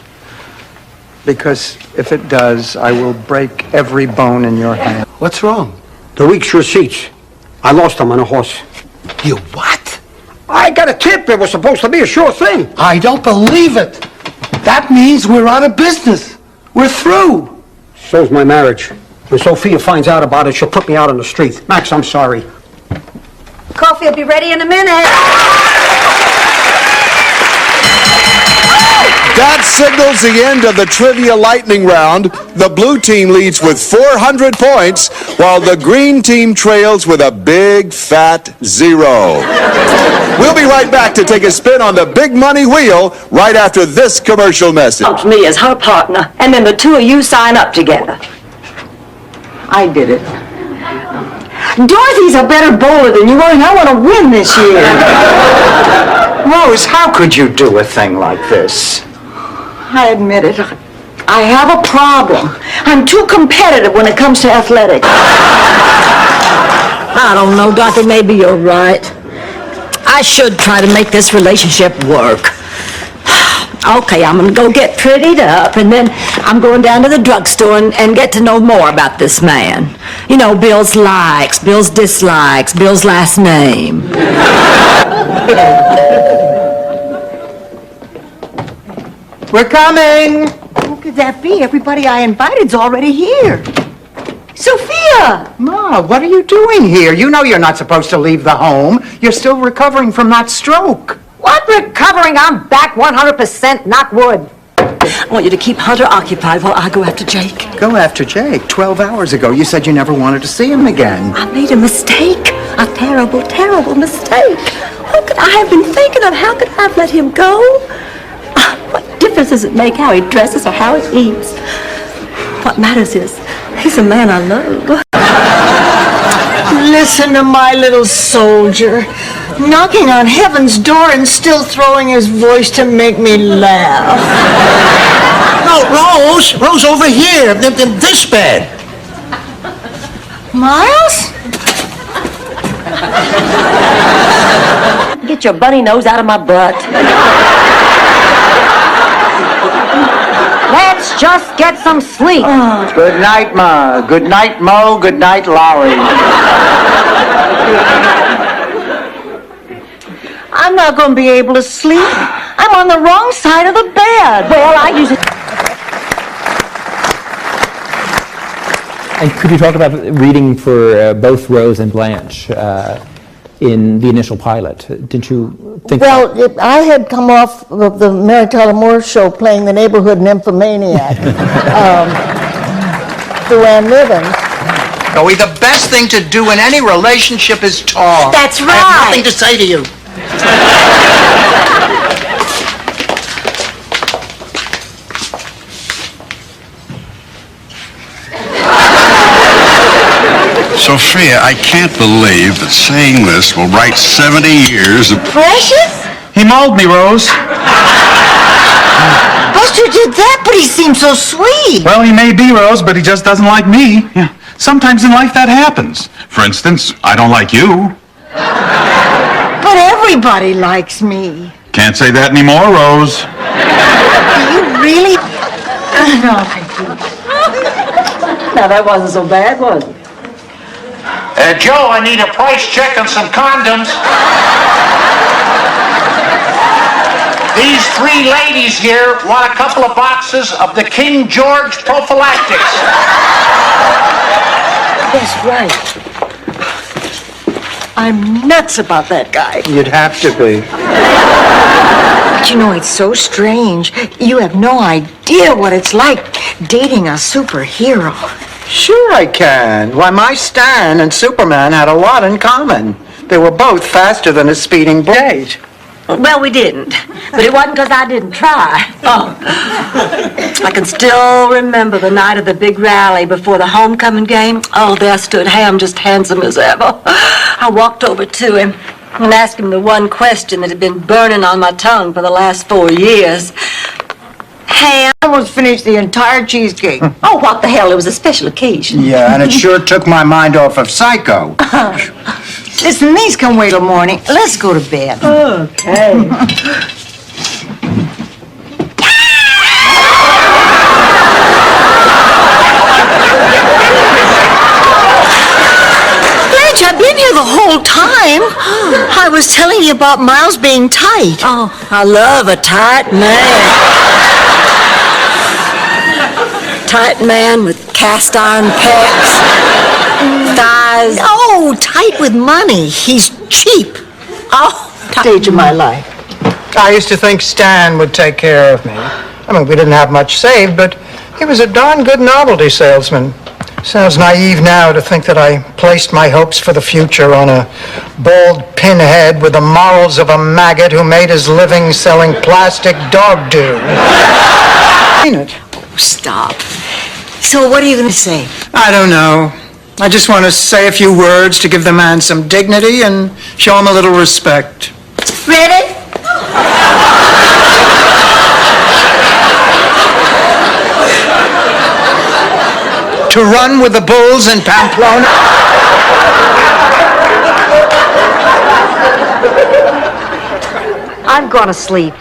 Because if it does, I will break every bone in your hand. What's wrong? The week's receipts. I lost them on a horse. You what? I got a tip. It was supposed to be a sure thing. I don't believe it. That means we're out of business. We're through. So's my marriage. When Sophia finds out about it, she'll put me out on the street. Max, I'm sorry. Coffee will be ready in a minute. That signals the end of the Trivia Lightning Round. The blue team leads with 400 points, while the green team trails with a big, fat 0. We'll be right back to take a spin on the big money wheel right after this commercial message. Me as her partner, and then the two of you sign up together. I did it. Dorothy's a better bowler than you are, and I want to win this year. Rose, how could you do a thing like this? I admit it. I have a problem. I'm too competitive when it comes to athletics. I don't know, Dorothy, maybe you're right. I should try to make this relationship work. Okay, I'm gonna go get prettied up, and then I'm going down to the drugstore and get to know more about this man. You know, Bill's likes, Bill's dislikes, Bill's last name. We're coming! Who could that be? Everybody I invited's already here. Sophia! Ma, what are you doing here? You know you're not supposed to leave the home. You're still recovering from that stroke. What recovering? I'm back 100%, knock wood. I want you to keep Hunter occupied while I go after Jake. Go after Jake. 12 hours ago, you said you never wanted to see him again. I made a mistake. A terrible, terrible mistake. What could I have been thinking of? How could I have let him go? What difference does it make how he dresses or how he eats? What matters is, he's a man I love. Listen to my little soldier, knocking on heaven's door and still throwing his voice to make me laugh. No, Rose over here, this bed. Miles? Get your bunny nose out of my butt. Let's just get some sleep. Good night, Ma. Good night, Mo. Good night, Lowry. I'm not going to be able to sleep. I'm on the wrong side of the bed. Well, I use it. And could you talk about reading for both Rose and Blanche in the initial pilot? Didn't you think? Well, I had come off of the Mary Tyler Moore show playing the neighborhood nymphomaniac, Joanne Nivens. Joey, the best thing to do in any relationship is talk. That's I have right. nothing to say to you. Sophia, I can't believe that saying this will write 70 years of... Precious? He mauled me, Rose. Buster did that, but he seemed so sweet. Well, he may be, Rose, but he just doesn't like me. Yeah. Sometimes in life that happens. For instance, I don't like you. But everybody likes me. Can't say that anymore, Rose. Do you really? No, I do. Now, that wasn't so bad, was it? Joe, I need a price check on some condoms. These three ladies here want a couple of boxes of the King George prophylactics. That's right. I'm nuts about that guy. You'd have to be. But you know, it's so strange. You have no idea what it's like dating a superhero. Sure I can. Why, my Stan and Superman had a lot in common. They were both faster than a speeding bullet. Well, we didn't. But it wasn't because I didn't try. Oh. I can still remember the night of the big rally before the homecoming game. Oh, there stood Ham, just handsome as ever. I walked over to him and asked him the one question that had been burning on my tongue for the last 4 years. Ham almost finished the entire cheesecake. Oh, what the hell? It was a special occasion. Yeah, and it sure took my mind off of Psycho. Listen, these can wait till morning. Let's go to bed. Okay. Blanche, I've been here the whole time. I was telling you about Miles being tight. Oh, I love a tight man. Tight man with cast iron pecs, thighs. Oh, tight with money. He's cheap. Oh, Stage of my life. I used to think Stan would take care of me. I mean, we didn't have much saved, but he was a darn good novelty salesman. Sounds naive now to think that I placed my hopes for the future on a bald pinhead with the morals of a maggot who made his living selling plastic dog do. Stop. So what are you going to say? I don't know. I just want to say a few words to give the man some dignity and show him a little respect. Ready? To run with the bulls in Pamplona? I'm going to sleep.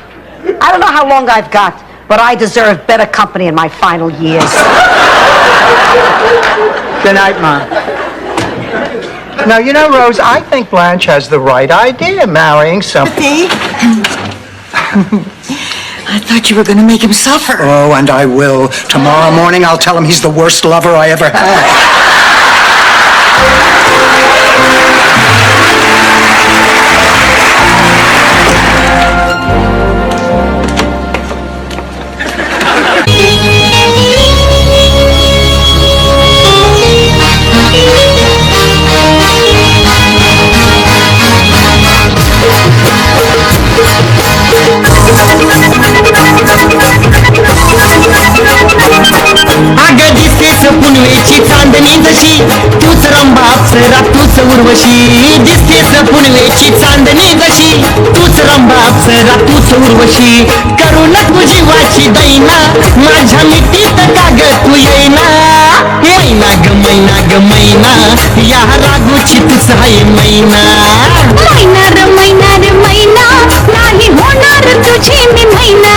I don't know how long I've got, but I deserve better company in my final years. Good night, Mom. Now, you know, Rose, I think Blanche has the right idea, marrying somebody. I thought you were going to make him suffer. Oh, and I will. Tomorrow morning, I'll tell him he's the worst lover I ever had. Urvashi दिसतेस पुनवेची चांदणी जशी तूच रंबा अप्सरा तूच उर्वशी करू नको जीवाची दैना माझ्या मिठीत का ग तू येईना मैना ग मैना ग मैना या रागूची तूच आहे मैना मैना रे मैना नाही होणार तुझी मी मैना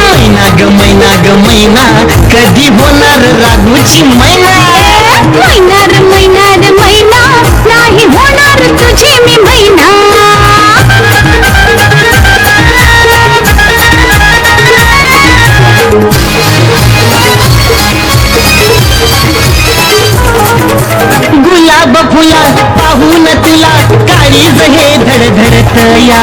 मैना ग मैना ग मैना कधी होणार रागूची मैना मैना रे मैना नाही होणार तुझी मी मैना गुलाब फुला पाहून तुला काळीज हे धडधडत या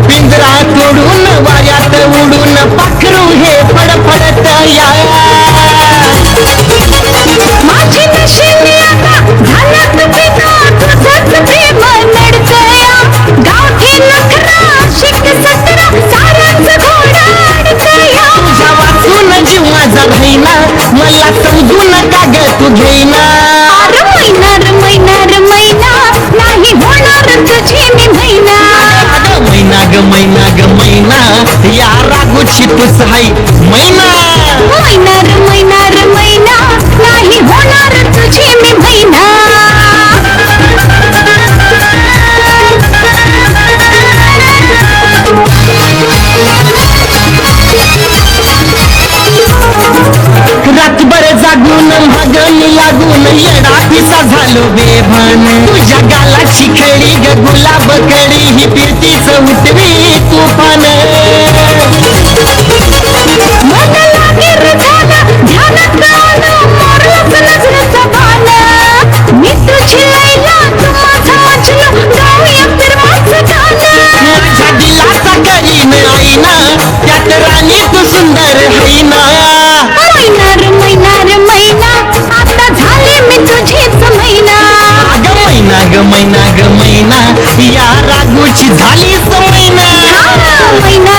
पिंजरा तोडून वाऱ्यात उडून पाखरू हे फडफडत या माझी नशिनी आता झालं तू बिना तुझंच प्रेम नडतया गावठी नखरा शिक सतरा साराच घोडा अडतया तुझ्या वाचून जीव माझा घेईना मला समजून का ग तू घेईना मैना नाही होणार तुझी मी मैना मैना ग मैना ग मैना या रागूची तूच हाय मैना मैना नाही होणार तुझी मी मैना रातभर जागून भागण लागून येडा पिसा झालो बेभान तुझ्या गालाची खडी ग गुलाब कडी ही फिरतीच उठवी तुफान मन लागेल झालं ध्यानात आलं मोरलंच नजरेचं भान मी तुझी लैला तू माझा मजनू गाऊया फिरवाचं गाणं माझ्या दिलाचा करीन आईना त्यात राणी तू सुंदर हैना मैना आता झाले मी तुझीच मैना ग मैना या रागूची झालीच मैना मैना